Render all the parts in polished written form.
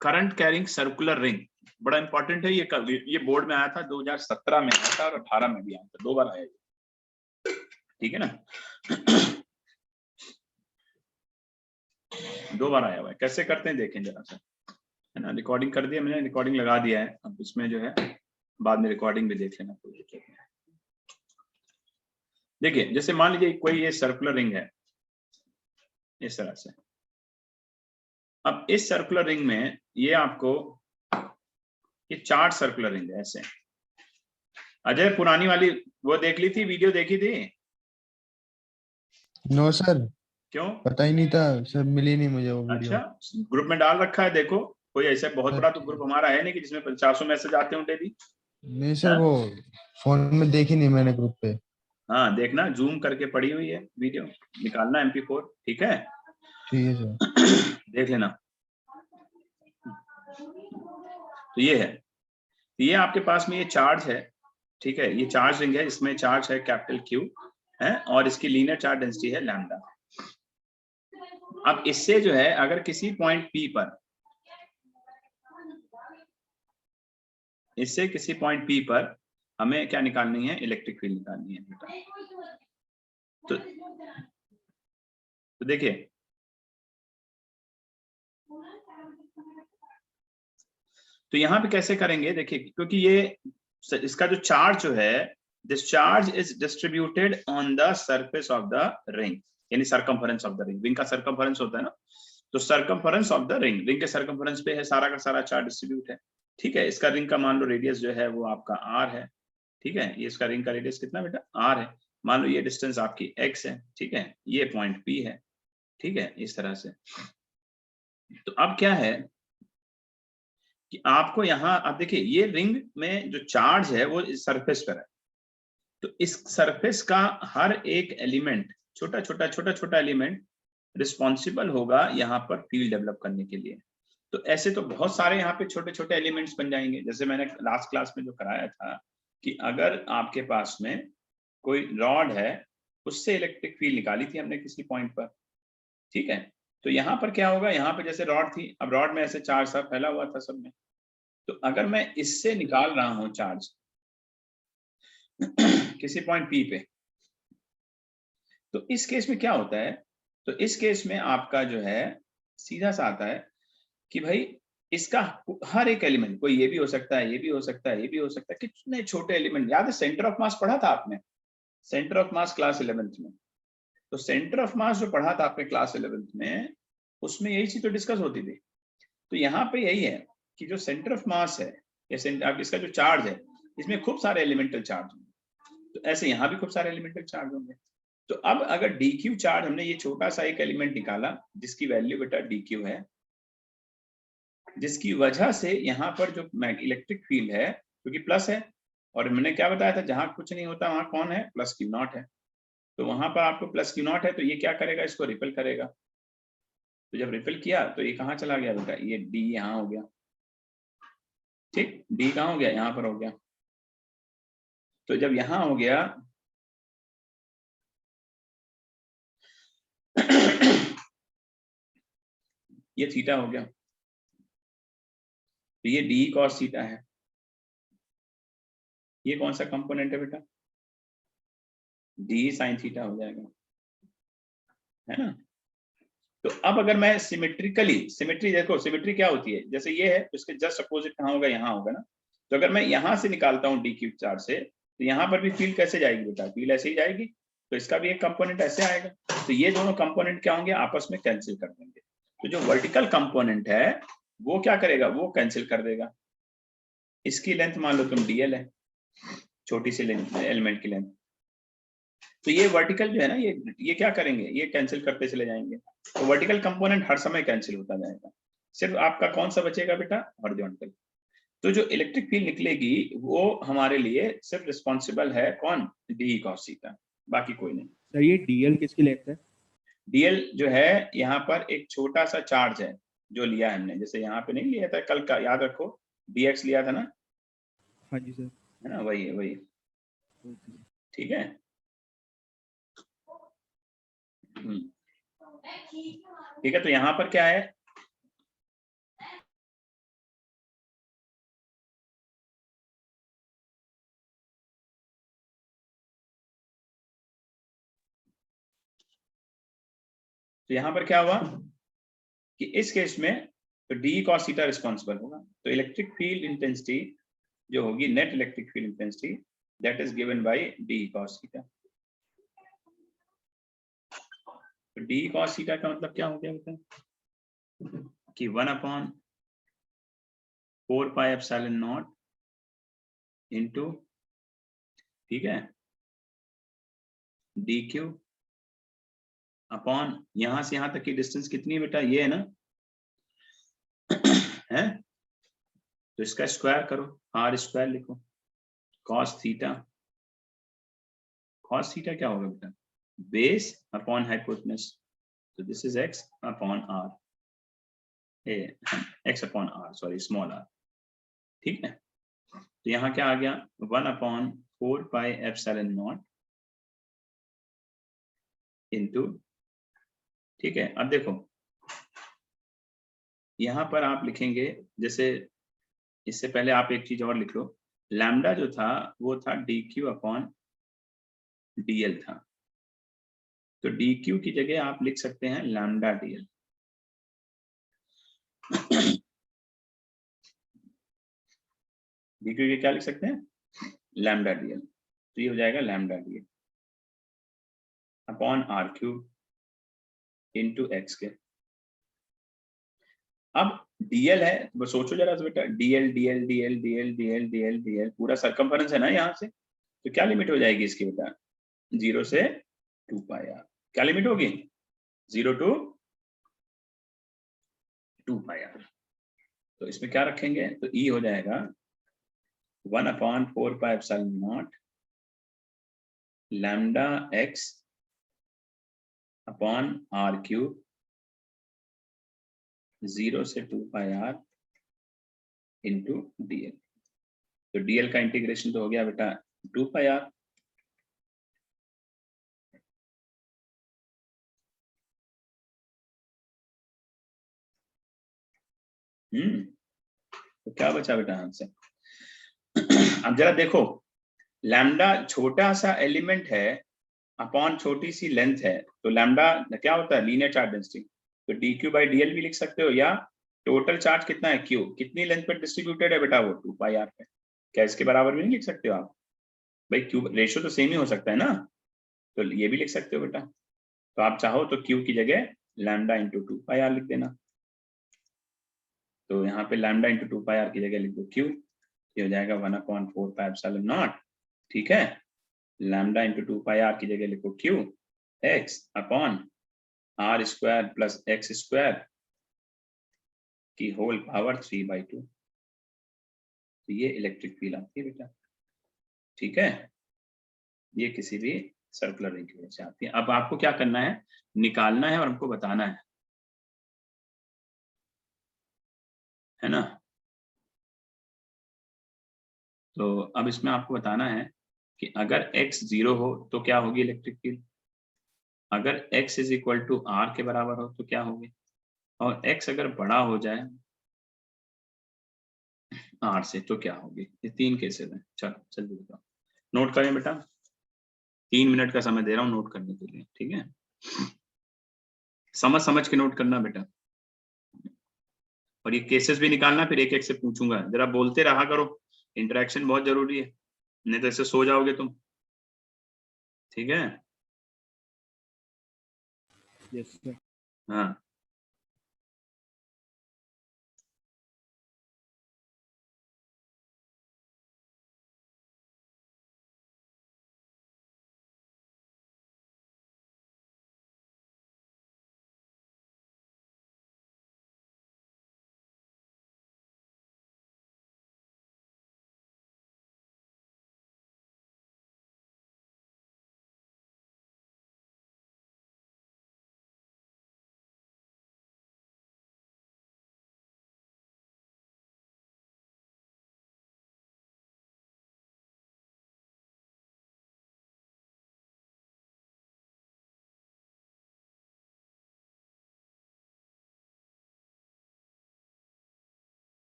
Current carrying circular ring बड़ा important है। ये बोर्ड में आया था, 2017 में आया था और 18 में भी आया था, 2 बार आया ये, ठीक है ना। 2 बार आया हुआ है। कैसे करते हैं देखें जरा सा, है ना। रिकॉर्डिंग कर दिया मैंने, रिकॉर्डिंग लगा दिया है। अब इसमें जो है बाद में रिकॉर्डिंग भी देख लेना, कोई दिक्कत नहीं है। देखिए जैसे मान लीजिए कोई ये सर्कुलर रिंग है इस तरह से। अब इस सर्कुलर रिंग में ये आपको ये 4 सर्कुलर रिंग है ऐसे। अजय पुरानी वाली वो देख ली थी, वीडियो देखी थी? नो सर, क्यों? पता ही नहीं था सर, मिली नहीं मुझे वो वीडियो। अच्छा, ग्रुप में डाल रखा है, देखो। कोई ऐसा बहुत सर बड़ा तो ग्रुप हमारा है नहीं कि जिसमें 400 मैसेज आते हों डेली। नहीं सर, वो फोन में देखी नहीं मैंने ग्रुप पे। हाँ देखना, जूम करके पड़ी हुई है वीडियो, निकालना MP4, ठीक है। ठीक है सर। देख लेना। तो ये है, तो ये आपके पास में ये चार्ज है, ठीक है। ये चार्ज रिंग है, इसमें चार्ज है कैपिटल Q है और इसकी लीनियर चार्ज डेंसिटी है लैम्डा। अब इससे जो है अगर किसी पॉइंट P पर, इससे किसी पॉइंट P पर हमें क्या निकालनी है, इलेक्ट्रिक फील्ड निकालनी है बेटा। तो देखिए तो यहाँ पे कैसे करेंगे, देखिए क्योंकि ये इसका जो चार्ज जो है, this charge is distributed on the surface of the ring, यानी circumference of the ring. Ring का सरकमफरेंस होता है ना, तो circumference of the ring, ring के सरकमफरेंस पे है सारा का सारा चार्ज डिस्ट्रीब्यूट है, ठीक है। इसका रिंग का मान लो रेडियस जो है वो आपका R है, ठीक है। ये इसका रिंग का रेडियस कितना बेटा, R है। मान लो ये डिस्टेंस आपकी X है, ठीक है। ये पॉइंट P है, ठीक है, इस तरह से। तो अब क्या है कि आपको यहाँ, अब देखिए ये रिंग में जो चार्ज है वो इस सरफेस पर है, तो इस सरफेस का हर एक एलिमेंट, छोटा छोटा एलिमेंट रिस्पॉन्सिबल होगा यहाँ पर फील्ड डेवलप करने के लिए। तो ऐसे तो बहुत सारे यहाँ पे छोटे छोटे एलिमेंट्स बन जाएंगे। जैसे मैंने लास्ट क्लास में जो कराया था कि अगर आपके पास में कोई रॉड है, उससे इलेक्ट्रिक फील्ड निकाली थी हमने किसी पॉइंट पर, ठीक है। तो यहाँ पर क्या होगा, यहाँ पे जैसे रॉड थी, अब रॉड में ऐसे चार्ज सा फैला हुआ था सब में। तो अगर मैं इससे निकाल रहा हूं चार्ज किसी पॉइंट P पे, तो इस केस में क्या होता है, तो इस केस में आपका जो है सीधा सा आता है कि भाई इसका हर एक एलिमेंट, कोई ये भी हो सकता है, ये भी हो सकता है, ये भी हो सकता है, कितने छोटे एलिमेंट। याद है सेंटर ऑफ मास पढ़ा था आपने, centre of mass class 11th में। तो सेंटर ऑफ मास जो पढ़ा था आपने क्लास 11th में, उसमें यही चीज तो डिस्कस होती थी। तो यहाँ पे यही है कि जो सेंटर ऑफ मास है या इसका जो चार्ज है, इसमें खूब सारे एलिमेंटल चार्ज होंगे। तो ऐसे यहाँ भी खूब सारे एलिमेंटल चार्ज होंगे। तो अब अगर dq चार्ज, हमने ये छोटा सा एक एलिमेंट निकाला जिसकी वैल्यू बेटा dq है, जिसकी वजह से यहाँ पर जो इलेक्ट्रिक फील्ड है क्योंकि प्लस है, और मैंने क्या बताया था, जहां कुछ नहीं होता वहां कौन है, प्लस Q नॉट है। तो वहां पर आपको प्लस Q नॉट है, तो ये क्या करेगा, इसको रिपेल करेगा। तो जब रिपेल किया तो ये कहाँ चला गया बेटा, ये D यहाँ हो गया, ठीक। D कहाँ हो गया, यहाँ पर हो गया। तो जब यहाँ हो गया ये थीटा हो गया, तो ये D cos थीटा है। ये कौन सा कंपोनेंट है बेटा, D sin थीटा हो जाएगा, है ना। तो अब अगर मैं सिमेट्री देखो, सिमेट्री क्या होती है, जैसे ये है तो इसके जस्ट अपोजिट कहाँ होगा, यहाँ होगा ना। तो अगर मैं यहाँ से निकालता हूँ dq चार्ज से, तो यहाँ पर भी फील्ड कैसे जाएगी बेटा, फील्ड ऐसे ही जाएगी। तो इसका भी एक कंपोनेंट ऐसे आएगा। तो ये दोनों कंपोनेंट क्या होंगे, आपस में कैंसिल कर देंगे। तो जो वर्टिकल कंपोनेंट है वो क्या करेगा, वो कैंसिल कर देगा। इसकी लेंथ मान लो तुम dl है, छोटी सी लेंथ, एलिमेंट की लेंथ। तो ये वर्टिकल जो है ना, ये क्या करेंगे, ये कैंसिल करते चले जाएंगे। तो वर्टिकल कंपोनेंट हर समय कैंसिल होता जाएगा। सिर्फ आपका कौन सा बचेगा बेटा, हॉरिजॉन्टल। तो जो इलेक्ट्रिक फील्ड निकलेगी वो हमारे लिए सिर्फ रिस्पॉन्सिबल है कौन, डी कॉस थीटा, बाकी कोई नहीं। सर ये डीएल किसकी लेंथ है? डीएल जो है यहाँ पर एक छोटा सा चार्ज है जो लिया हमने, जैसे यहाँ पे नहीं लिया था कल का, याद रखो, dx लिया था ना। हाँ जी सर। है ना, वही है वही, ठीक है। ठीक है, तो यहाँ पर क्या है, तो यहां पर क्या हुआ कि इस केस में तो डी कॉस थीटा रिस्पॉन्सिबल होगा। तो इलेक्ट्रिक फील्ड इंटेंसिटी जो होगी, net electric field intensity, that is given by D cos theta. तो डी कॉस थीटा का मतलब क्या हो गया बेटा कि 1/4πε0 इंटू, ठीक है, डी क्यू अपॉन यहां से यहां तक की डिस्टेंस कितनी है बेटा, ये है ना है, तो इसका स्क्वायर करो, आर स्क्वायर लिखो, कॉस थीटा। कॉस थीटा क्या होगा बेटा, बेस अपॉन हाइपोटेनस, तो this is x upon r, x upon r, sorry small r, ठीक है। तो यहाँ क्या आ गया 1/4πε0 इंटू, ठीक है। अब देखो यहां पर आप लिखेंगे, जैसे इससे पहले आप एक चीज और लिख लो, लैम्डा जो था वो था डी क्यू अपॉन डीएल था, तो डी क्यू की जगह आप लिख सकते हैं लैम्डा डीएल। डी क्यू के क्या लिख सकते हैं, लैम्डा डीएल, तो ये हो जाएगा lambda dl upon r cube into x के। अब डीएल है, बस सोचो जरा सा बेटा, dl dl dl dl dl dl dl पूरा सरकमफेरेंस है ना यहाँ से, तो क्या लिमिट हो जाएगी इसकी बेटा, 0 से 2πr। क्या लिमिट होगी, 0 to 2πr। तो इसमें क्या रखेंगे, तो ई हो जाएगा 1/4πε0 lambda x upon r cube 0 से 2πr इंटू डीएल। तो डीएल का इंटीग्रेशन तो हो गया बेटा 2πr, तो क्या बचा बेटा आंसर। अब जरा देखो, लैम्डा छोटा सा एलिमेंट है अपॉन छोटी सी लेंथ है, तो लैम्डा क्या होता है, लीनियर चार्ज डेंसिटी, तो डी क्यू बाई डीएल भी लिख सकते हो, या टोटल चार्ज कितना है क्यू, कितनी लेंथ पर डिस्ट्रीब्यूटेड है बेटा वो 2πr पे, क्या इसके बराबर भी नहीं लिख सकते हो आप भाई, क्यू रेशियो तो सेम ही हो सकता है ना, तो ये भी लिख सकते हो बेटा। तो आप चाहो तो क्यू की जगह लैम्डा इंटू 2πr लिख देना, तो यहाँ पे लैम्डा इंटू 2πr की जगह लिख दो क्यू, ये हो जाएगा 1/4πε0, ठीक है। लैम्डा इंटू 2πr की जगह लिखो q x upon r square plus x square की होल पावर 3/2, तो ये इलेक्ट्रिक फील्ड आती है बेटा, ठीक है। ये किसी भी सर्कुलर रिंग की वजह से आती है। अब आपको क्या करना है, निकालना है और हमको बताना है ना। तो अब इसमें आपको बताना है कि अगर x 0 हो तो क्या होगी इलेक्ट्रिक फील्ड, अगर x is equal to r के बराबर हो तो क्या होगी, और x अगर बड़ा हो जाए आर से तो क्या होगी। ये 3 केसेस हैं, चलो जल्दी बताओ, नोट करें बेटा, 3 मिनट का समय दे रहा हूँ नोट करने के लिए, ठीक है। समझ समझ के नोट करना बेटा, और ये केसेस भी निकालना, फिर एक एक से पूछूंगा, जरा बोलते रहा करो, इंटरेक्शन बहुत जरूरी है, नहीं तो ऐसे सो जाओगे तुम, ठीक है। Yes sir. हाँ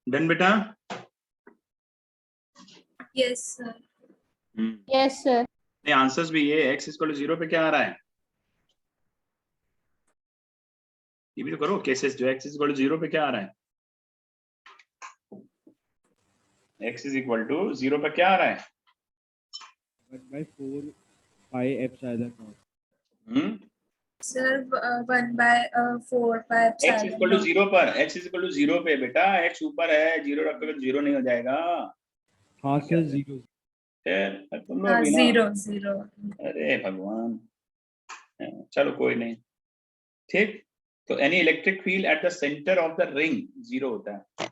डन बेटा? Yes, sir. Yes, sir. नहीं, आंसर्स भी ये x इक्वल टू 0 पे क्या आ रहा है, ये भी तो करो केसेस, जो x इक्वल टू 0 पे क्या आ रहा है, x इज इक्वल टू 0 पे क्या आ रहा है, 1/4 pi epsilon naught. Sir, 1/4 by x equal to 0 पर, x इक्वल टू 0 पे बेटा, x ऊपर है, 0 रखोगे तो 0 नहीं हो जाएगा। हाँ सर, 0. फिर तुम लोग भी ना, 0. अरे भगवान, चलो कोई नहीं, ठीक। तो any electric field at the centre of the ring 0 होता है।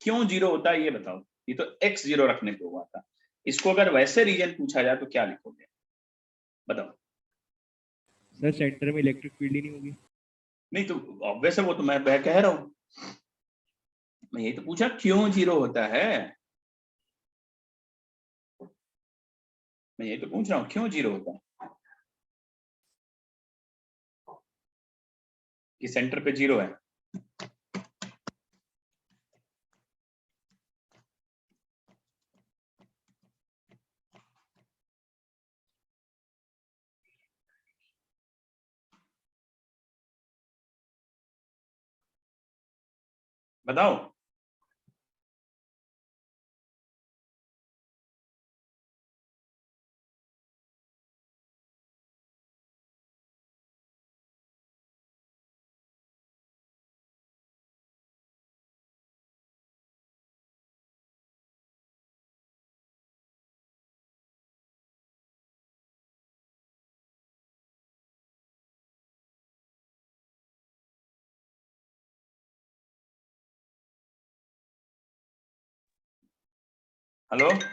क्यों 0 होता है ये बताओ, ये तो x 0 रखने को हुआ था, इसको अगर वैसे रीजन पूछा जाए तो क्या लिखोगे, बताओ। सर सेंटर में इलेक्ट्रिक फील्ड ही नहीं होगी। नहीं तो ऑब्वियस है, वो तो मैं कह रहा हूं, मैं यही तो पूछा क्यों 0 होता है, मैं यही तो पूछ रहा हूँ क्यों 0 होता है, कि सेंटर पे 0 है। बताओ। हेलो, एक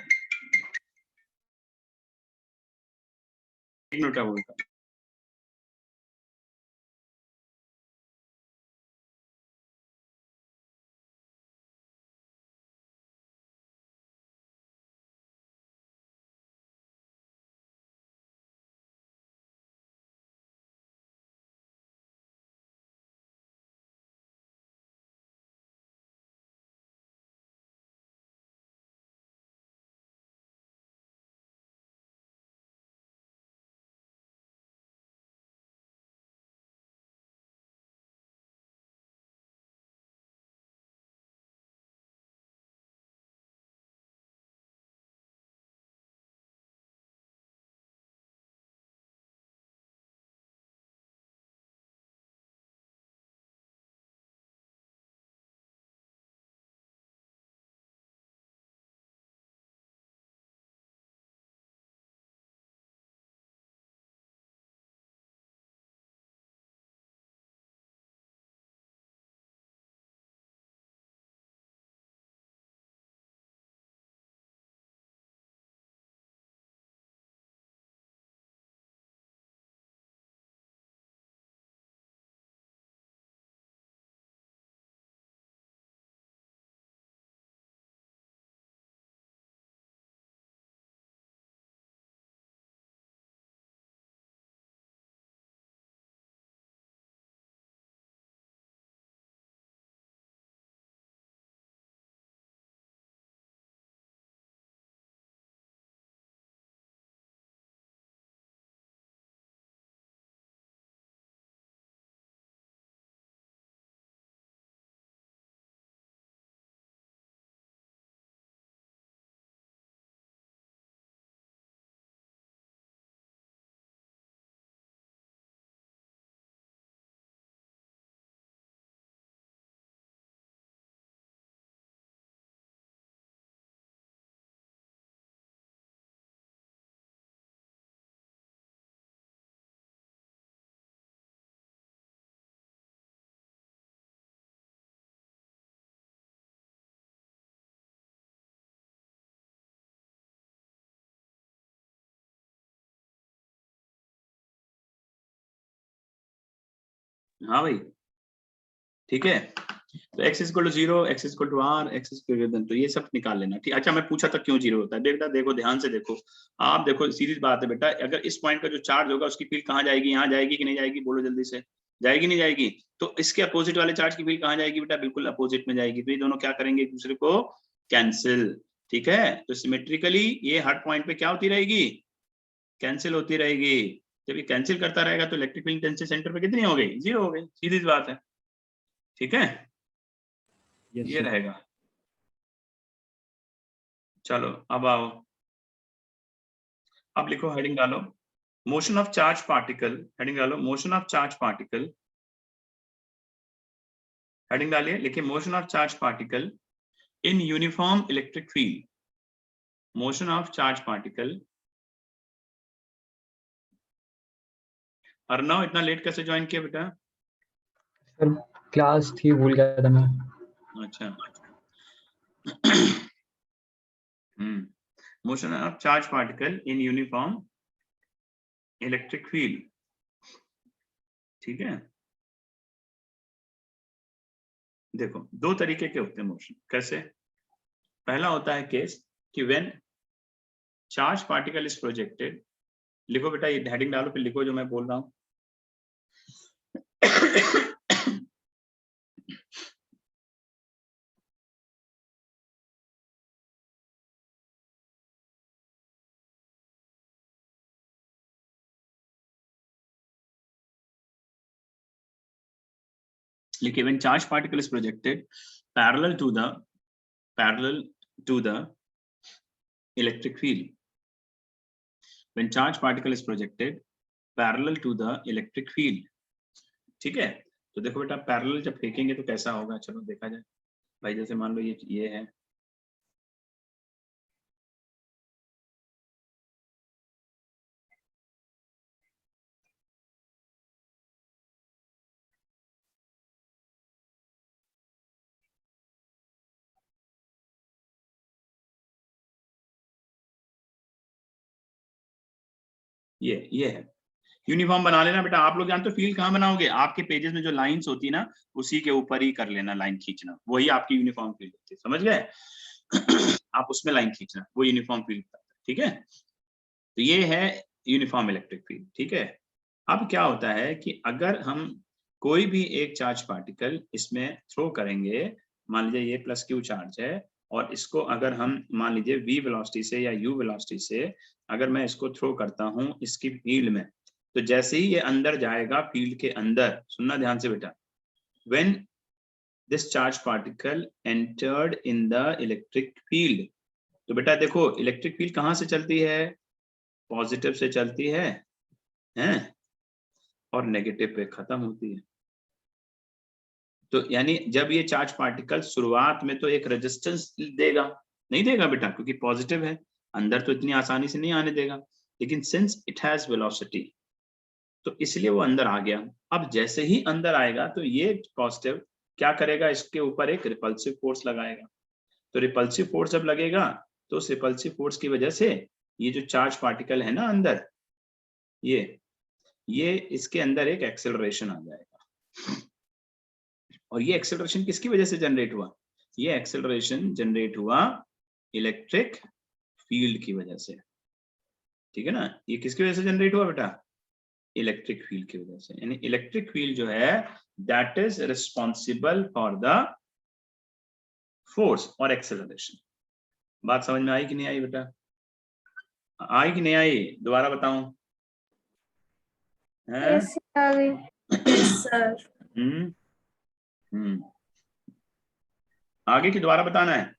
मिनट, क्या बोलता, हाँ भाई, ठीक है। तो x equal to 0, x equal to r, x equal, तो ये सब निकाल लेना, ठीक। अच्छा, मैं पूछा था क्यों 0 होता है, बेटा देखो ध्यान से देखो, आप देखो सीधी बात है बेटा, अगर इस पॉइंट का जो चार्ज होगा उसकी फील्ड कहाँ जाएगी, यहाँ जाएगी कि नहीं जाएगी, बोलो जल्दी से, जाएगी नहीं जाएगी? तो इसके अपोजिट वाले चार्ज की फील्ड कहाँ जाएगी बेटा? बिल्कुल अपोजिट में जाएगी। तो ये दोनों क्या करेंगे? एक दूसरे को कैंसिल। ठीक है, तो सिमेट्रिकली ये हर पॉइंट पे क्या होती रहेगी? कैंसिल होती रहेगी। जब ये कैंसिल करता रहेगा तो इलेक्ट्रिक फील्ड इंटेंसिटी सेंटर पे कितनी हो गई? 0 हो गई। सीधी सी बात है। ठीक है, Yes, ये sir. रहेगा। चलो अब आओ, अब लिखो, हेडिंग डालो, motion of charge particle. Heading डालो, motion of charge particle. Heading डालिए, लिखिए motion of charge particle in uniform electric field. Motion of charge particle. Arnav इतना लेट कैसे ज्वाइन किया बेटा? सर क्लास थी, भूल गया था मैं। अच्छा। Motion of charge particle in uniform electric field. ठीक है, देखो दो तरीके के होते हैं मोशन। कैसे? पहला होता है केस कि when charge particle is projected. लिखो बेटा, ये हेडिंग डालो फिर लिखो जो मैं बोल रहा हूं। लिखिए, when charge particle is projected parallel to the electric field. When charge particle is projected parallel to the electric field. ठीक है, तो देखो बेटा पैरेलल जब फेंकेंगे तो कैसा होगा? चलो देखा जाए भाई। जैसे मान लो ये है, ये है। यूनिफॉर्म बना लेना बेटा। आप लोग जानते हो फील्ड कहाँ बनाओगे? आपके पेजेस में जो लाइंस होती है ना, उसी के ऊपर ही कर लेना, लाइन खींचना, वही आपकी यूनिफॉर्म फील्ड होती है। समझ गए? आप उसमें लाइन खींचना, वो यूनिफॉर्म फील्ड। ठीक है, तो ये है यूनिफॉर्म इलेक्ट्रिक फील्ड। ठीक है, अब क्या होता है कि अगर हम कोई भी एक चार्ज पार्टिकल इसमें थ्रो करेंगे, मान लीजिए ये प्लस क्यू चार्ज है, और इसको अगर हम मान लीजिए v वेलोसिटी से या u वेलोसिटी से अगर मैं इसको थ्रो करता हूं इसकी फील्ड में, तो जैसे ही ये अंदर जाएगा फील्ड के अंदर, सुनना ध्यान से बेटा, when this charge particle entered in the electric field, तो बेटा देखो इलेक्ट्रिक फील्ड कहाँ से चलती है? पॉजिटिव से चलती है, हैं? और नेगेटिव पे खत्म होती है। तो यानी जब ये चार्ज पार्टिकल शुरुआत में तो एक रेजिस्टेंस देगा, नहीं देगा बेटा, क्योंकि पॉजिटिव है, अंदर तो इतनी आसानी से नहीं आने देगा, लेकिन सिंस इट हैज वेलोसिटी तो इसलिए वो अंदर आ गया। अब जैसे ही अंदर आएगा तो ये पॉजिटिव क्या करेगा? इसके ऊपर एक रिपल्सिव फोर्स लगाएगा। तो रिपल्सिव फोर्स जब लगेगा तो उस रिपल्सिव फोर्स की वजह से ये जो चार्ज पार्टिकल है ना अंदर, ये इसके अंदर एक एक्सेलरेशन आ जाएगा। और ये एक्सेलरेशन किसकी वजह से जनरेट हुआ? ये एक्सेलरेशन जनरेट हुआ इलेक्ट्रिक फील्ड की वजह से। ठीक है ना, ये किसकी वजह से जनरेट हुआ बेटा? इलेक्ट्रिक फील्ड की वजह से। यानी इलेक्ट्रिक फील्ड जो है that is responsible for the force और एक्सेलरेशन। बात समझ में आई कि नहीं आई बेटा? आई कि नहीं आई? दोबारा बताऊं? Yes, sir. sir. आगे की दोबारा बताना है?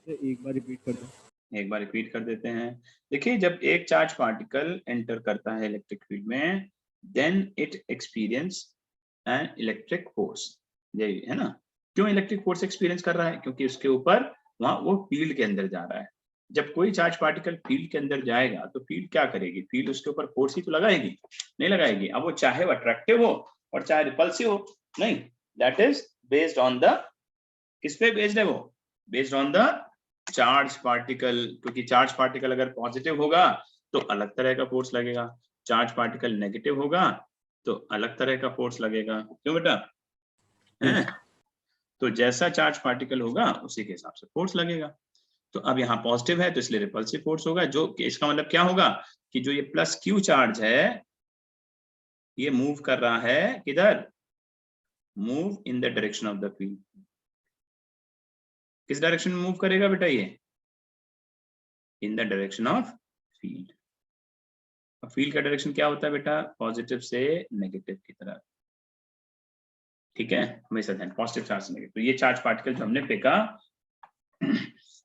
एक बार रिपीट कर दो। एक बार रिपीट कर देते हैं। देखिए, जब एक चार्ज पार्टिकल एंटर करता है इलेक्ट्रिक फील्ड में, then it experience an electric force. यही है ना? क्यों इलेक्ट्रिक फोर्स एक्सपीरियंस कर रहा है? क्योंकि उसके ऊपर वहां वो फील्ड के अंदर जा रहा है। जब कोई चार्ज पार्टिकल फील्ड के अंदर जाएगा तो फील्ड क्या करेगी? फील्ड उसके ऊपर फोर्स ही तो लगाएगी, नहीं लगाएगी? अब वो चाहे वो अट्रैक्टिव हो और चाहे रिपल्सिव हो, नहीं, that is based on the, किस पे बेस्ड है वो? Based on the charge particle. क्योंकि चार्ज पार्टिकल अगर पॉजिटिव होगा तो अलग तरह का फोर्स लगेगा, चार्ज पार्टिकल नेगेटिव होगा तो अलग तरह का फोर्स लगेगा। क्यों बेटा? है? तो जैसा चार्ज पार्टिकल होगा उसी के हिसाब से फोर्स लगेगा। तो अब यहाँ पॉजिटिव है तो इसलिए रिपल्सिव फोर्स होगा, जो इसका मतलब क्या होगा कि जो ये प्लस क्यू चार्ज है, ये मूव कर रहा है किधर, move in the direction of the field. किस डायरेक्शन में मूव करेगा बेटा ये, in the direction of field. Field का डायरेक्शन क्या होता है बेटा, पॉजिटिव से नेगेटिव की तरफ, ठीक है, हमेशा ध्यान, पॉजिटिव चार्ज से नेगेटिव। तो ये चार्ज पार्टिकल जो हमने फेंका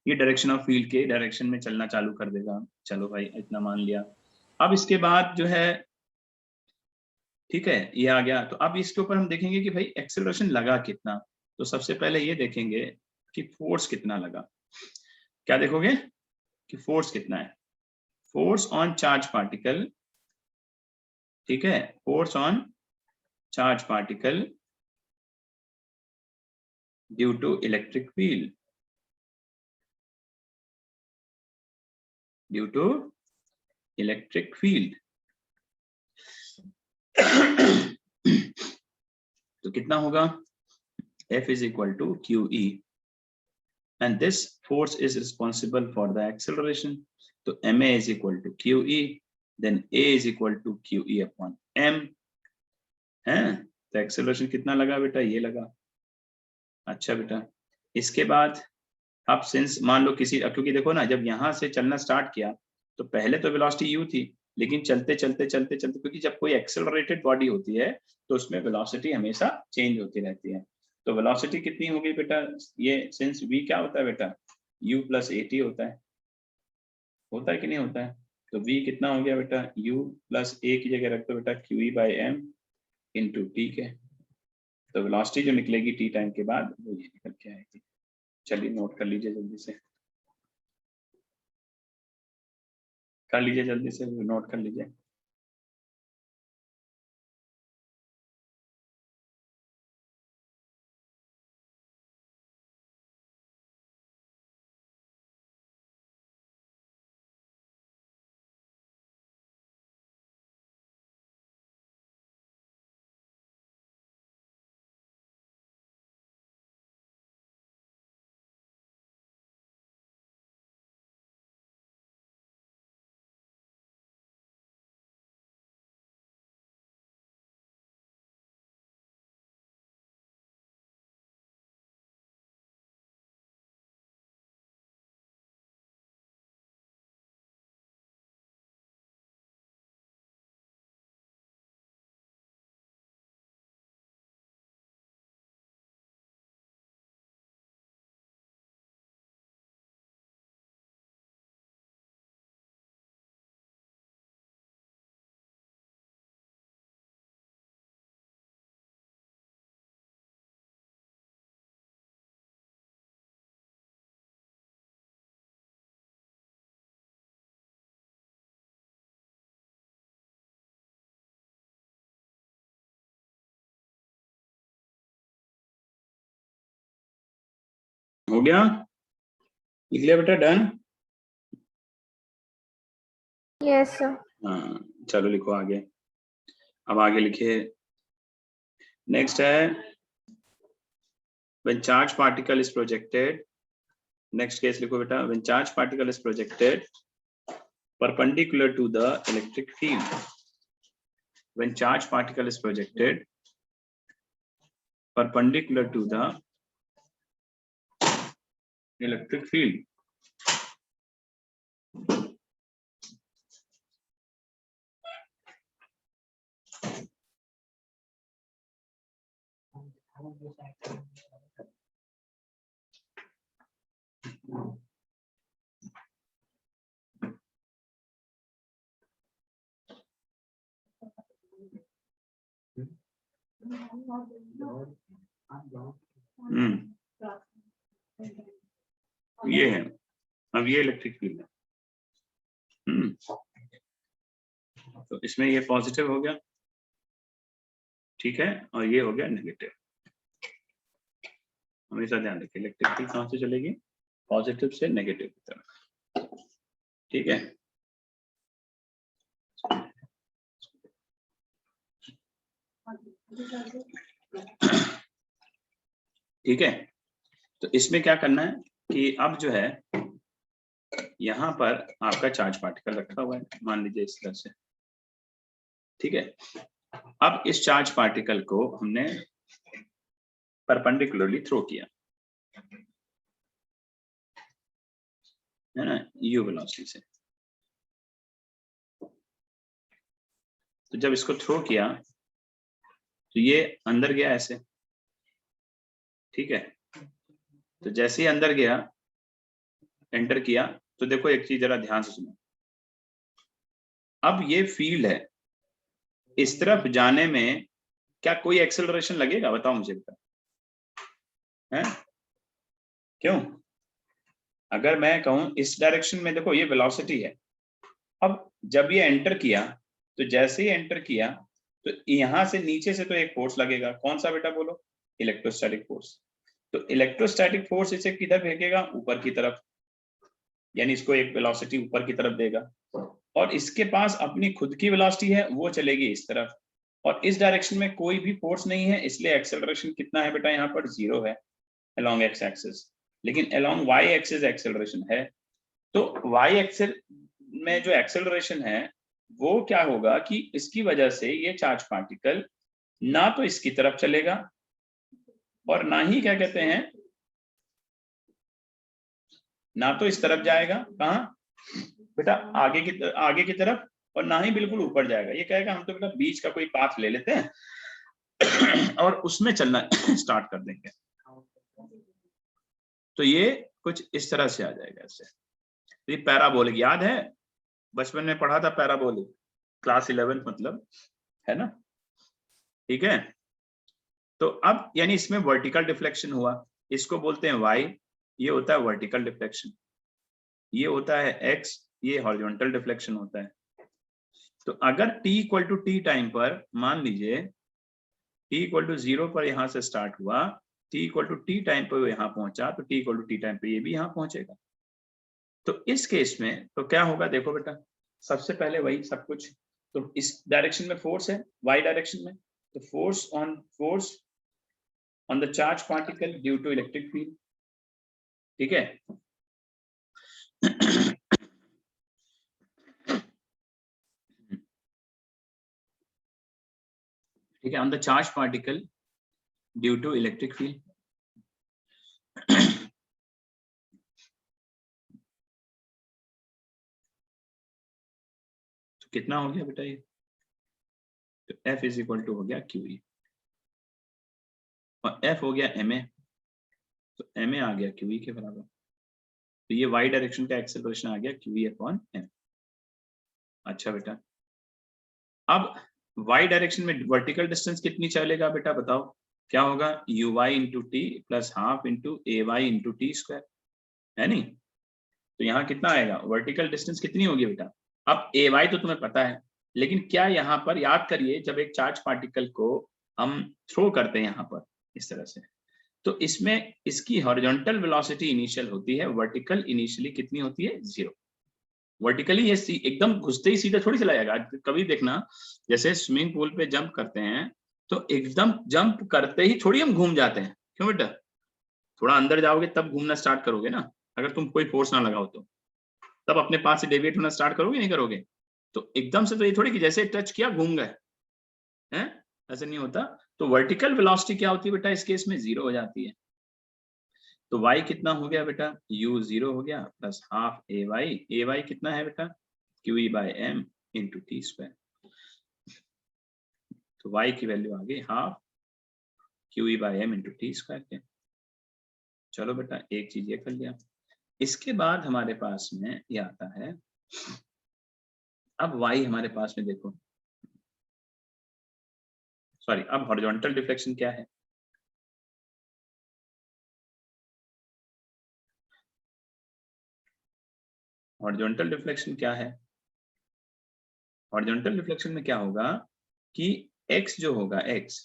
ये डायरेक्शन ऑफ फील्ड के डायरेक्शन में चलना चालू कर देगा। चलो भाई इतना मान लिया। अब इसके बाद जो है, ठीक है, ये आ गया। तो अब इसके ऊपर हम देखेंगे कि भाई एक्सेलरेशन लगा कितना। तो सबसे पहले ये देखेंगे कि फोर्स कितना लगा। क्या देखोगे कि फोर्स कितना है, फोर्स ऑन चार्ज पार्टिकल, ठीक है, force on charge particle due to electric field, due to electric field. तो कितना होगा, F is equal to QE and this force is responsible for the acceleration. तो MA is equal to QE, then A is equal to QE upon M है। तो acceleration कितना लगा बेटा, ये लगा। अच्छा बेटा, इसके बाद अब सिंस मान लो किसी, क्योंकि देखो ना, जब यहाँ से चलना स्टार्ट किया तो पहले तो वेलोसिटी u थी, लेकिन चलते चलते चलते चलते, क्योंकि जब कोई एक्सेलरेटेड बॉडी होती है तो उसमें वेलोसिटी हमेशा चेंज होती रहती है। तो वेलोसिटी कितनी हो गई बेटा, ये सिंस v क्या होता है बेटा, u प्लस at होता है कि नहीं होता है। तो v कितना हो गया बेटा, u प्लस a की जगह रख दो बेटा QE by m into T के। तो वेलोसिटी जो निकलेगी t टाइम के बाद वो ये निकल के आएगी। चलिए नोट कर लीजिए जल्दी से, कर लीजिए जल्दी से, नोट कर लीजिए। हो गया, लिख लिया बेटा, डन। Yes, sir. हाँ चलो लिखो आगे। अब आगे लिखिए, नेक्स्ट है when charge particle is projected, next case लिखो बेटा, when charge particle is projected perpendicular to the electric field, when charge particle is projected perpendicular to the electric field, ये है। अब ये इलेक्ट्रिक फील्ड है। तो इसमें ये पॉजिटिव हो गया, ठीक है, और ये हो गया नेगेटिव। हमेशा ध्यान रखिए, इलेक्ट्रिक फील्ड कहां से चलेगी, पॉजिटिव से नेगेटिव की तरफ, ठीक है। ठीक है, तो इसमें क्या करना है कि अब जो है यहाँ पर आपका चार्ज पार्टिकल रखा हुआ है, मान लीजिए इस तरह से, ठीक है। अब इस चार्ज पार्टिकल को हमने परपेंडिकुलरली थ्रो किया, है ना, u वेलोसिटी से। तो जब इसको थ्रो किया तो ये अंदर गया ऐसे, ठीक है। तो जैसे ही अंदर गया, एंटर किया, तो देखो एक चीज जरा ध्यान से सुनो। अब ये फील्ड है, इस तरफ जाने में क्या कोई एक्सेलरेशन लगेगा? बताओ मुझे, है? क्यों? अगर मैं कहूं इस डायरेक्शन में, देखो ये वेलोसिटी है। अब जब ये एंटर किया, तो जैसे ही एंटर किया तो यहां से नीचे से तो एक फोर्स लगेगा। कौन सा बेटा बोलो? Electrostatic force. तो इलेक्ट्रोस्टैटिक फोर्स इसे किधर फेंकेगा? ऊपर की तरफ, यानी इसको एक वेलोसिटी ऊपर की तरफ देगा। और इसके पास अपनी खुद की वेलोसिटी है, वो चलेगी इस तरफ, और इस डायरेक्शन में कोई भी फोर्स नहीं है, इसलिए एक्सेलरेशन कितना है बेटा? यहाँ पर 0 है अलोंग एक्स एक्सिस, लेकिन अलोंग वाई एक्सिस एक्सेलरेशन है। तो वाई एक्सिस में जो एक्सेलरेशन है वो क्या होगा कि इसकी वजह से ये चार्ज पार्टिकल ना तो इसकी तरफ चलेगा और ना ही क्या कहते हैं, ना तो इस तरफ जाएगा, कहाँ बेटा? आगे की तरफ, और ना ही बिल्कुल ऊपर जाएगा। ये कहेगा हम तो बेटा बीच का कोई पाथ ले लेते हैं और उसमें चलना स्टार्ट कर देंगे। तो ये कुछ इस तरह से आ जाएगा ऐसे। तो ये पैराबोलिक, याद है बचपन में पढ़ा था पैराबोलिक, क्लास 11 मतलब, है ना? ठीक है। तो अब यानी इसमें वर्टिकल डिफ्लेक्शन हुआ, इसको बोलते हैं y, ये होता है वर्टिकल डिफ्लेक्शन। ये होता है x, ये हॉरिजॉन्टल डिफ्लेक्शन होता है। तो अगर t equal to t time पर, मान लीजिए t इक्वल टू 0 पर यहां से स्टार्ट हुआ, t equal to t time पर यहां पहुंचा, तो t equal to t time पर ये भी यहां पहुंचेगा। तो इस केस में तो क्या होगा? देखो बेटा, सबसे पहले वही सब कुछ। तो इस डायरेक्शन में फोर्स है, y डायरेक्शन में, तो force on the charge particle due to electric field, ठीक है। ठीक है, on the charge particle due to electric field. तो कितना हो गया बेटा ये? तो F इज इक्वल टू हो गया QE, और F हो गया MA, तो MA आ गया QE के बराबर। तो ये y डायरेक्शन का एक्सेलरेशन आ गया QE अपॉन M। अच्छा बेटा, अब y डायरेक्शन में वर्टिकल डिस्टेंस कितनी चलेगा बेटा? बताओ क्या होगा? uy into t plus half into ay into t square, है नहीं? तो यहाँ कितना आएगा? वर्टिकल डिस्टेंस कितनी होगी बेटा? अब ay तो तुम्हें पता है, लेकिन क्या यहाँ पर याद करिए, जब एक चार्ज पार्टिकल को हम थ्रो करते हैं यहाँ पर इस तरह से, तो इसमें इसकी हॉरिजॉन्टल वेलोसिटी इनिशियल होती है, वर्टिकल इनिशियली कितनी होती है? 0। वर्टिकली ये एकदम घुसते ही सीधा थोड़ी चला जाएगा। कभी देखना, जैसे स्विमिंग पूल पे जंप करते हैं तो एकदम जंप करते ही थोड़ी हम घूम जाते हैं, क्यों बेटा? थोड़ा अंदर जाओगे तब घूमना स्टार्ट करोगे ना, अगर तुम कोई फोर्स ना लगाओ तो, तब अपने पास से डेविएट होना स्टार्ट करोगे, नहीं करोगे? तो एकदम से तो ये थोड़ी कि जैसे टच किया घूम गए, हैं? ऐसे नहीं होता। तो वर्टिकल वेलोसिटी क्या होती है बेटा? इस केस में 0 हो जाती है। तो y कितना हो गया बेटा? u 0 हो गया प्लस हाफ ay कितना है बेटा? QE by m into t square. तो y की वैल्यू आ गई half QE by m into t square के। चलो बेटा, एक चीज ये कर लिया। इसके बाद हमारे पास में ये आता है, अब y हमारे पास में देखो, सॉरी, अब हॉरिजॉन्टल डिफ्लेक्शन क्या है? हॉरिजॉन्टल डिफ्लेक्शन क्या है? हॉरिजॉन्टल डिफ्लेक्शन में क्या होगा कि x जो होगा, x,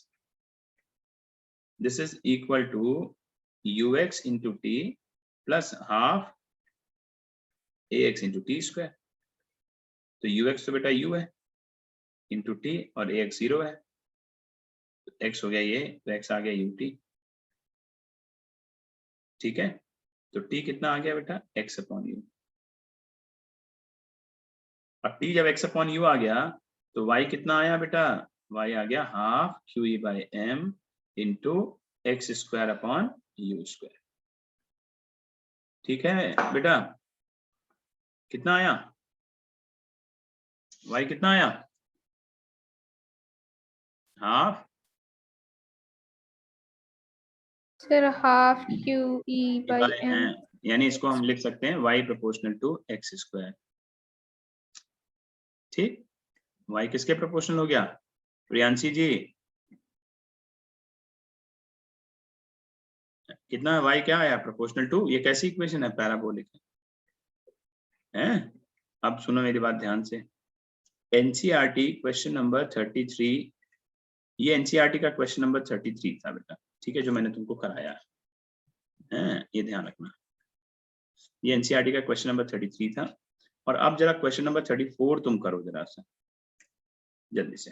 this is equal to ux into t plus half ax into t square. तो ux तो बेटा u है इंटू टी, और ax 0 है, तो x हो गया ये, तो x आ गया ut, ठीक है। तो t कितना आ गया बेटा? x upon u। अब t जब x अपॉन u आ गया तो y कितना आया बेटा? y आ गया half QE/m into x square upon you square. ठीक है बेटा, कितना आया y कितना आया? Half Sir, half QE/m. यानी इसको हम लिख सकते हैं y proportional to x square. ठीक, y किसके प्रोपोर्शनल हो गया प्रियांशी जी? कितना y क्या आया प्रोपोर्शनल टू? ये कैसी इक्वेशन है? पैराबोलिक है। अब सुनो मेरी बात ध्यान से। एनसीईआरटी क्वेश्चन नंबर 33, ये एनसीईआरटी का क्वेश्चन नंबर 33 था बेटा, ठीक है, जो मैंने तुमको कराया है, ये ध्यान रखना। ये एनसीईआरटी का क्वेश्चन नंबर 33 था। और अब जरा क्वेश्चन नंबर 34 तुम करो जरा सा जल्दी से।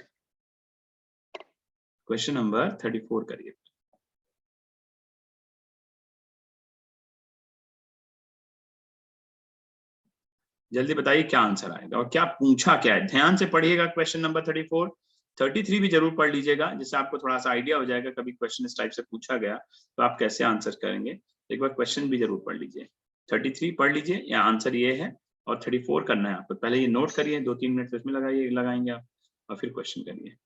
क्वेश्चन नंबर 34 करिए। जल्दी बताइए क्या आंसर आएगा और क्या पूछा क्या है। ध्यान से पढ़िएगा क्वेश्चन नंबर 34, 33 भी जरूर पढ़ लीजिएगा, जिससे आपको थोड़ा सा आइडिया हो जाएगा कभी क्वेश्चन इस टाइप से पूछा गया तो आप कैसे आंसर करेंगे। एक बार क्वेश्चन भी जरूर पढ़ लीजिए। 33 पढ़ लीजिए, या आंसर ये है, और 34 करना है आपको। पहले ये नोट करिए, 2-3 मिनट इसमें लगाएंगे आप, और फिर क्वेश्चन करिए।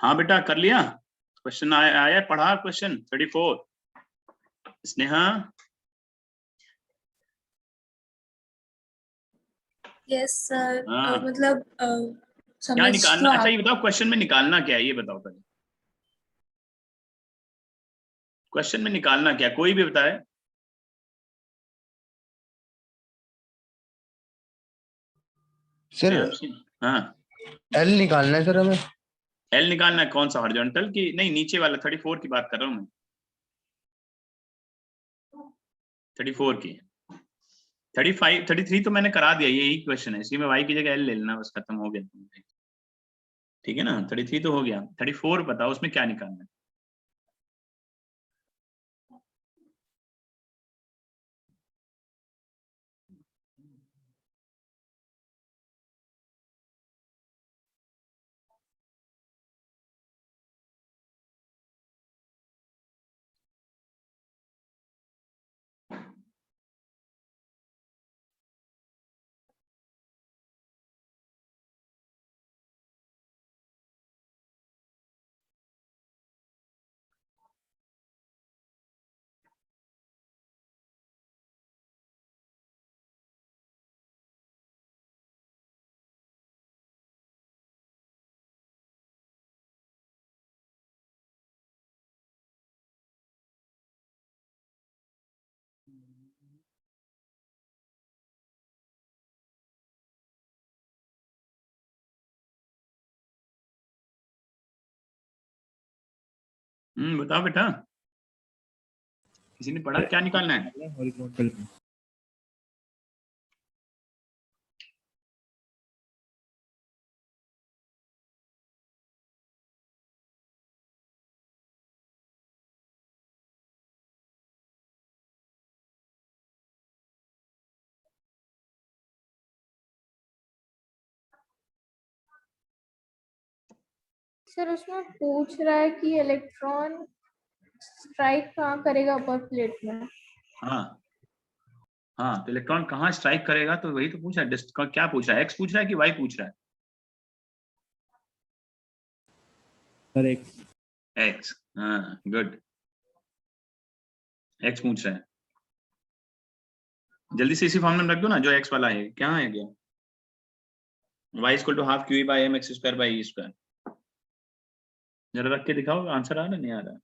हाँ बेटा कर लिया, क्वेश्चन आया पढ़ा क्वेश्चन 34 स्नेहा। यस सर, हाँ मतलब क्या समझ निकालना, तो अच्छा आप ये बताओ क्वेश्चन में निकालना क्या है, ये बताओ पहले क्वेश्चन में निकालना क्या, कोई भी बताए। सर हाँ एल निकालना है सर हमें। एल निकालना है, कौन सा हॉरिजॉन्टल की, नहीं नीचे वाला 34 की बात कर रहा हूँ मैं, 34 की। 35 33 तो मैंने करा दिया, यही क्वेश्चन है, इसी में y की जगह l ले लेना, बस खत्म हो गया। ठीक है ना, 33 तो हो गया, 34 बताओ उसमें क्या निकालना है। बताओ बेटा, किसी ने पढ़ा क्या निकालना है। हॉरिजॉन्टल में सर उसमें पूछ रहा है कि इलेक्ट्रॉन स्ट्राइक कहाँ करेगा अपर प्लेट में। हाँ हाँ, तो इलेक्ट्रॉन कहाँ स्ट्राइक करेगा, तो वही तो पूछ रहा है, क्या पूछ रहा है, एक्स पूछ रहा है कि वाई पूछ रहा है। Sir x. एक्स, हाँ गुड, एक्स पूछ रहा है। जल्दी से इसी फॉर्मूला में रख दो ना जो एक्स वाला है, क्या है क्या, y equal to half q by m x square by e square. जरा रख के दिखाओ, आंसर आ रहा नहीं आ रहा।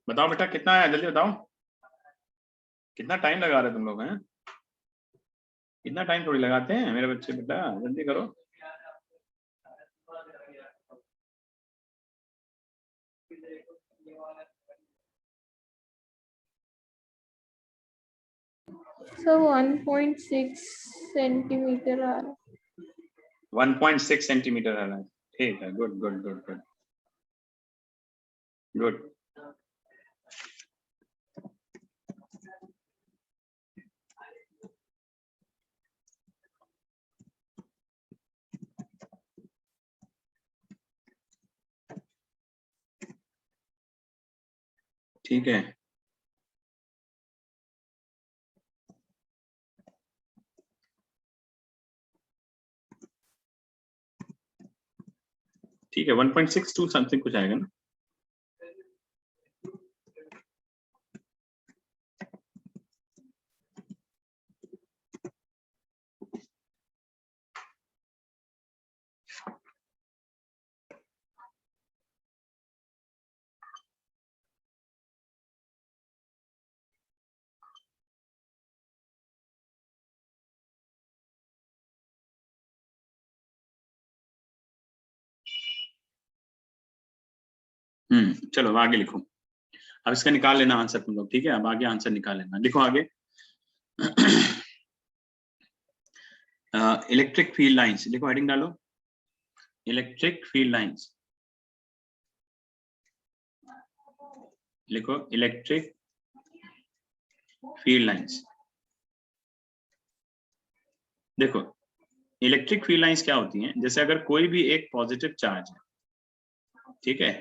बताओ बेटा कितना है, जल्दी बताओ, कितना टाइम लगा रहे तुम लोग हैं, इतना टाइम थोड़ी लगाते हैं मेरे बच्चे, बेटा जल्दी करो। सर 1.6 सेंटीमीटर आ रहा है। 1.6 सेंटीमीटर आ रहा है, ठीक है, good good good good good. ठीक है, ठीक है, 1.62 समथिंग कुछ आएगा ना। चलो अब आगे लिखो। अब इसका निकाल लेना आंसर तुम लोग, ठीक है? अब आगे आंसर निकाल लेना, लिखो आगे। इलेक्ट्रिक फील्ड लाइंस, लिखो, हेडिंग डालो, इलेक्ट्रिक फील्ड लाइंस, लिखो इलेक्ट्रिक फील्ड लाइंस। देखो इलेक्ट्रिक फील्ड लाइंस क्या होती हैं, जैसे अगर कोई भी एक पॉजिटिव चार्ज है, ठीक है,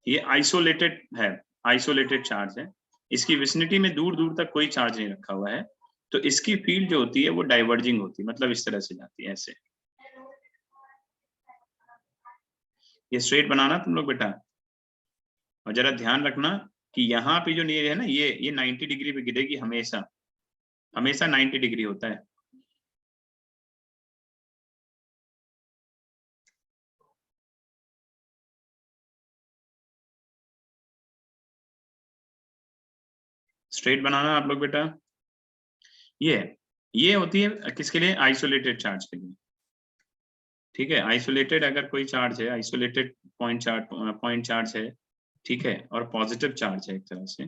ये आइसोलेटेड है, आइसोलेटेड चार्ज है, इसकी विसिनिटी में दूर दूर तक कोई चार्ज नहीं रखा हुआ है, तो इसकी फील्ड जो होती है वो डाइवर्जिंग होती है, मतलब इस तरह से जाती है, ऐसे। ये स्ट्रेट बनाना तुम लोग बेटा, और जरा ध्यान रखना कि यहाँ पे जो ये है ना, ये 90 डिग्री पे गिरेगी हमेशा, हमेशा 90 डिग्री होता है। स्ट्रेट बनाना आप लोग बेटा। ये होती है किसके लिए? आइसोलेटेड चार्ज के लिए, ठीक है? आइसोलेटेड अगर कोई चार्ज है, आइसोलेटेड पॉइंट चार्ज है, ठीक है, और पॉजिटिव चार्ज है एक तरह से,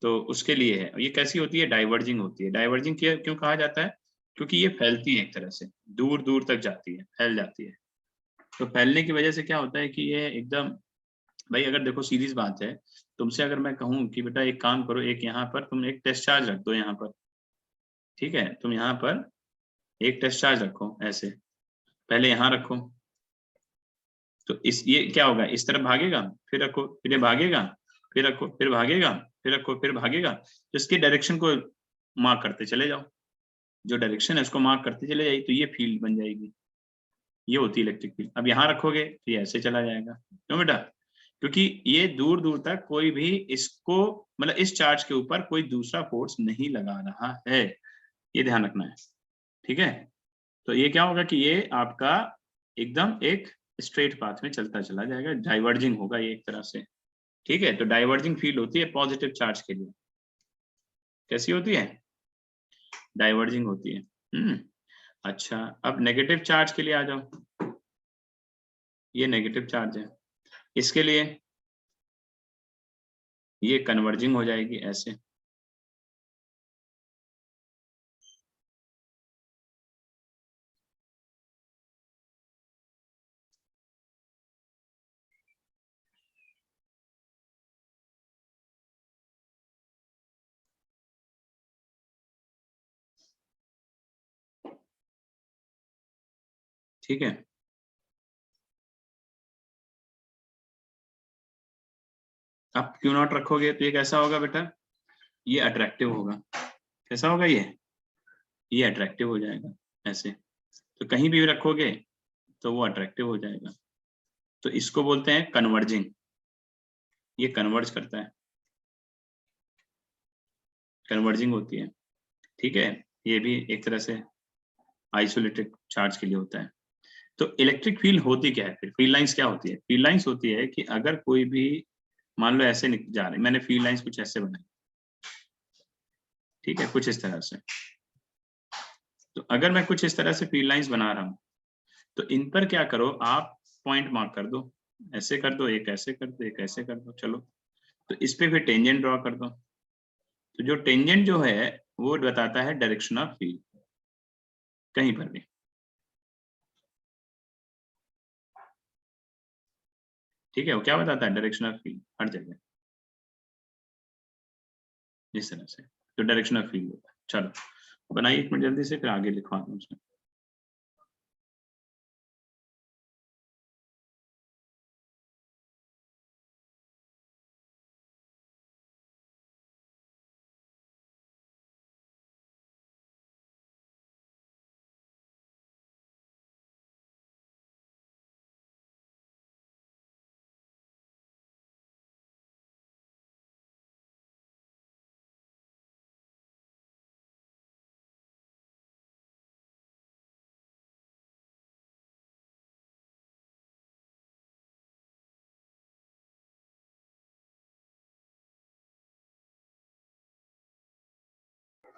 तो उसके लिए है। ये कैसी होती है? डाइवर्जिंग होती है। डाइवर्जिंग क्यों कहा जाता है? क्योंकि ये फैलती है एक तरह से, दूर दूर तक जाती है, फैल जाती है। तो फैलने की वजह से क्या होता है कि ये एकदम, भाई अगर देखो सीधी सी बात है, तुमसे अगर मैं कहूँ कि बेटा एक काम करो, एक यहाँ पर तुम एक टेस्ट चार्ज रख दो यहाँ पर, ठीक है, तुम यहाँ पर एक टेस्ट चार्ज रखो, ऐसे पहले यहाँ रखो, तो ये क्या होगा? इस तरफ भागेगा, फिर रखो, फिर ये भागेगा, फिर रखो, फिर भागेगा, फिर रखो, फिर भागेगा, तो इसके डायरेक्शन को मार्क करते चले जाओ, जो डायरेक्शन है उसको मार्क करते चले जाइए, तो ये फील्ड बन जाएगी, ये होती है इलेक्ट्रिक फील्ड। अब यहाँ रखोगे तो ये ऐसे चला जाएगा, क्यों बेटा? क्योंकि ये दूर दूर तक कोई भी इसको, मतलब इस चार्ज के ऊपर कोई दूसरा फोर्स नहीं लगा रहा है, ये ध्यान रखना है, ठीक है? तो ये क्या होगा कि ये आपका एकदम एक स्ट्रेट पाथ में चलता चला जाएगा, डाइवर्जिंग होगा ये एक तरह से, ठीक है? तो डाइवर्जिंग फील्ड होती है पॉजिटिव चार्ज के लिए। कैसी होती है? डाइवर्जिंग होती है। अच्छा, अब नेगेटिव चार्ज के लिए आ जाओ। ये नेगेटिव चार्ज है, इसके लिए ये कन्वर्जिंग हो जाएगी ऐसे, ठीक है? अब क्यू नॉट रखोगे तो ये कैसा होगा बेटा? ये अट्रैक्टिव होगा। कैसा होगा? ये अट्रैक्टिव हो जाएगा ऐसे, तो कहीं भी रखोगे तो वो अट्रैक्टिव हो जाएगा, तो इसको बोलते हैं कन्वर्जिंग। ये कन्वर्ज करता है, कन्वर्जिंग होती है, ठीक है? ये भी एक तरह से आइसोलेटेड चार्ज के लिए होता है। तो इलेक्ट्रिक फील्ड होती क्या है फिर? फील्ड लाइंस क्या होती है? फील्ड लाइंस होती है कि अगर कोई भी, मान लो ऐसे जा रहे, मैंने फील्ड लाइंस कुछ ऐसे बनाई, ठीक है, कुछ इस तरह से, तो अगर मैं कुछ इस तरह से फील्ड लाइंस बना रहा हूं, तो इन पर क्या करो आप? पॉइंट मार्क कर दो, ऐसे कर दो, एक ऐसे कर दो, एक ऐसे कर दो, चलो, तो इस पे फिर टेंजेंट ड्रॉ कर दो, तो जो टेंजेंट जो है वो बताता है डायरेक्शन ऑफ फील्ड, कहीं पर भी, ठीक है? वो क्या बताता है? डायरेक्शन ऑफ फील्ड हर जगह, इस तरह से, तो डायरेक्शन ऑफ फील्ड होता है। चलो बनाइए एक मिनट जल्दी से, फिर आगे लिखवाता हूँ उसमें।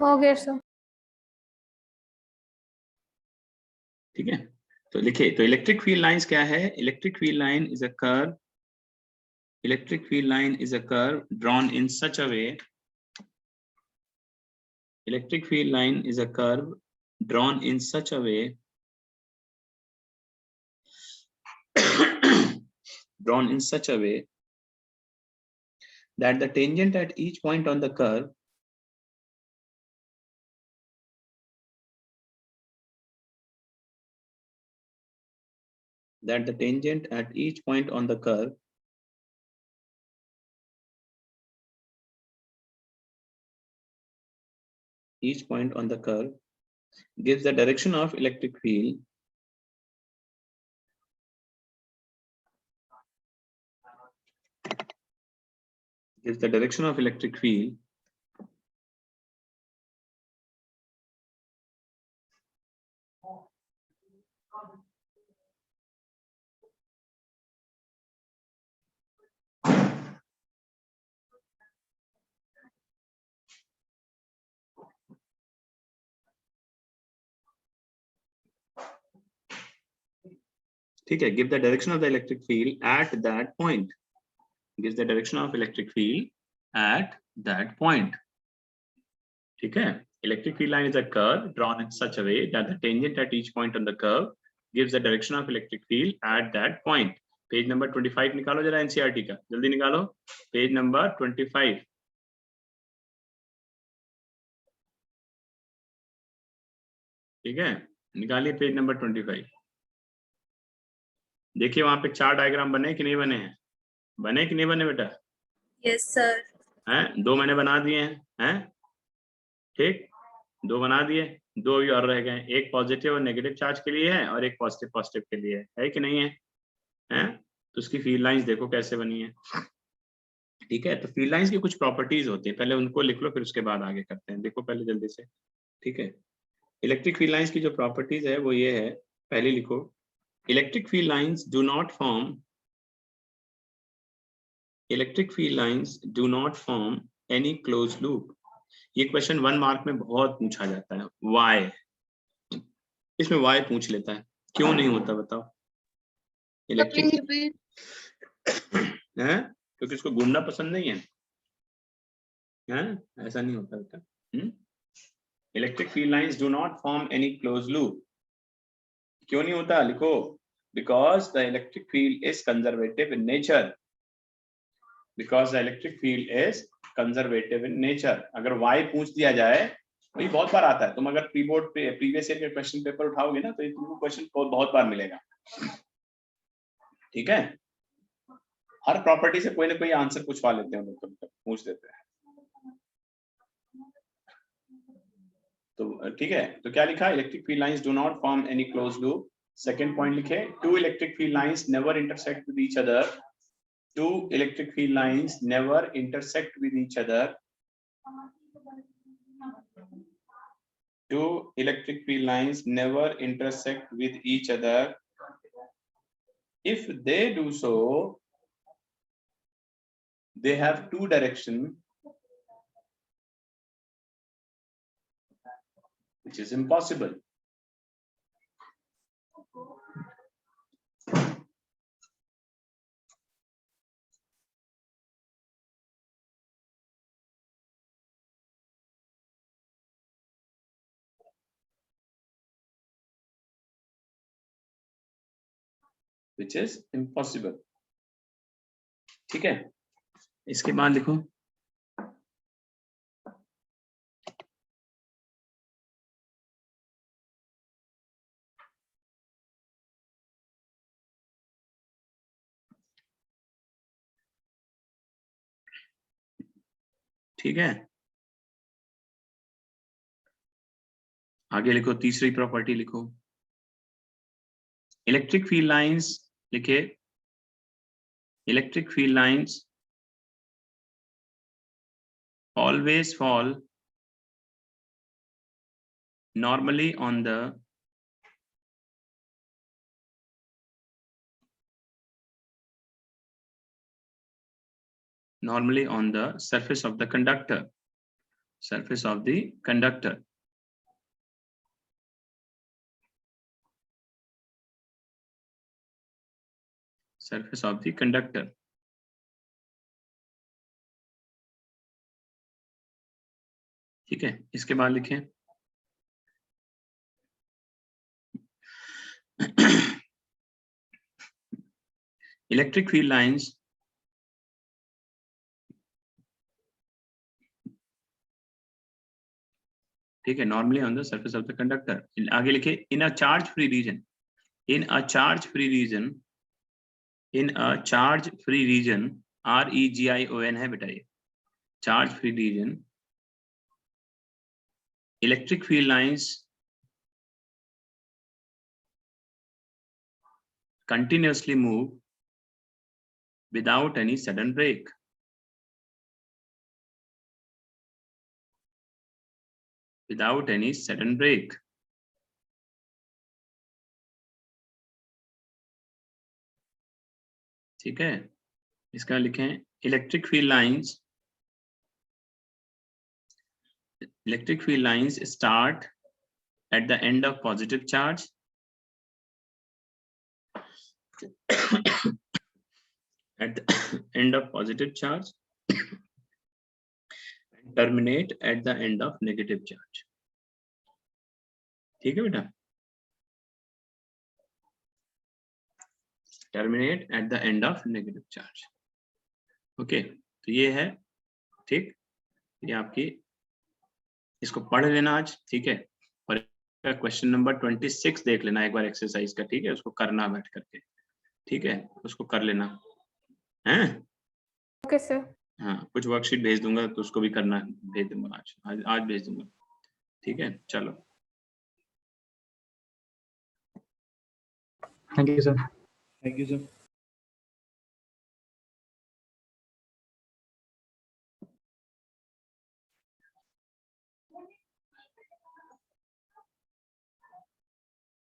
हो गया सर। ठीक है, तो लिखिए, तो इलेक्ट्रिक फील्ड लाइंस क्या है? Electric field line is a curve electric field line is a curve drawn in such a way. Electric field line is a curve drawn in such a way drawn in such a way that the tangent at each point on the curve gives the direction of electric field ठीक है, give the direction of the electric field at that point. Gives the direction of electric field at that point. ठीक है, electric field line is a curve drawn in such a way that the tangent at each point on the curve gives the direction of electric field at that point. Page number 25 निकालो जरा NCERT का, जल्दी निकालो. Page number 25. ठीक है, निकालिए page number 25. देखिए वहां पे 4 डायग्राम बने कि नहीं बने हैं? बने कि नहीं बने बेटा? Yes, sir. हैं, 2 मैंने बना दिए हैं, ठीक, 2 बना दिए, 2 अभी और रह गए. एक पॉजिटिव और नेगेटिव चार्ज के लिए है और एक पॉजिटिव पॉजिटिव के लिए है कि नहीं है? हैं, तो उसकी फील्ड लाइंस देखो कैसे बनी है. ठीक है, तो फील्ड लाइंस की कुछ प्रॉपर्टीज होती है, पहले उनको लिख लो फिर उसके बाद आगे करते हैं. देखो पहले जल्दी से. ठीक है, इलेक्ट्रिक फील्ड लाइंस की जो प्रॉपर्टीज है वो ये है, पहले लिखो. Electric field lines do not form any close loop. ये क्वेश्चन 1 मार्क में बहुत पूछा जाता है. वाई, इसमें वाई पूछ लेता है, क्यों नहीं होता बताओ? इलेक्ट्रिक है क्योंकि इसको घूमना पसंद नहीं है, ऐसा नहीं होता बेटा. Electric field lines do not form any close loop. क्यों नहीं होता? लिखो, because the electric field is conservative in nature. Because the electric field is conservative in nature. अगर वाई पूछ दिया जाए, वही बहुत बार आता है. तुम अगर प्रीवियस ईयर के क्वेश्चन पेपर उठाओगे ना, तो ये तुमको क्वेश्चन बहुत बार मिलेगा. ठीक है, हर प्रॉपर्टी से कोई ना कोई आंसर पूछवा लेते हैं लोग, तो पूछ देते हैं. तो ठीक है, तो क्या लिखा? Electric field lines do not form any close loop. Second point लिखे, 2 electric field lines never intersect with each other. 2 electric field lines never intersect with each other. 2 electric field lines never intersect with each other. If they do so, they have 2 directions, which is impossible. Which is impossible. ठीक है, इसके बाद लिखो, ठीक है, आगे लिखो. तीसरी प्रॉपर्टी लिखो, इलेक्ट्रिक फील्ड लाइंस लिखे. Electric field lines always fall normally on the surface of the conductor. Surface of the conductor. Surface of the conductor. ठीक है, इसके बाद लिखें इलेक्ट्रिक फील्ड लाइंस ठीक है, normally on the surface of the conductor. आगे लिखे in a charge free region, in a charge free region, in a charge free region, REGION है बेटा ये, charge free region, electric field lines continuously move without any sudden break. Without any sudden break. ठीक है, इसका लिखें electric field lines start at the end of positive charge at the end of positive charge and terminate at the end of negative charge. ठीक है बेटा, terminate at the end of negative charge. Okay, तो ये है, ठीक, ये आपकी, इसको पढ़ लेना आज, ठीक है, और क्वेश्चन नंबर 26 देख लेना एक बार एक्सरसाइज का, ठीक है, उसको करना बैठ करके, ठीक है, उसको कर लेना है। Okay sir. हाँ, कुछ वर्कशीट भेज दूंगा तो उसको भी करना, भेज दूंगा आज भेज दूंगा, ठीक है, चलो। Thank you sir. Thank you sir.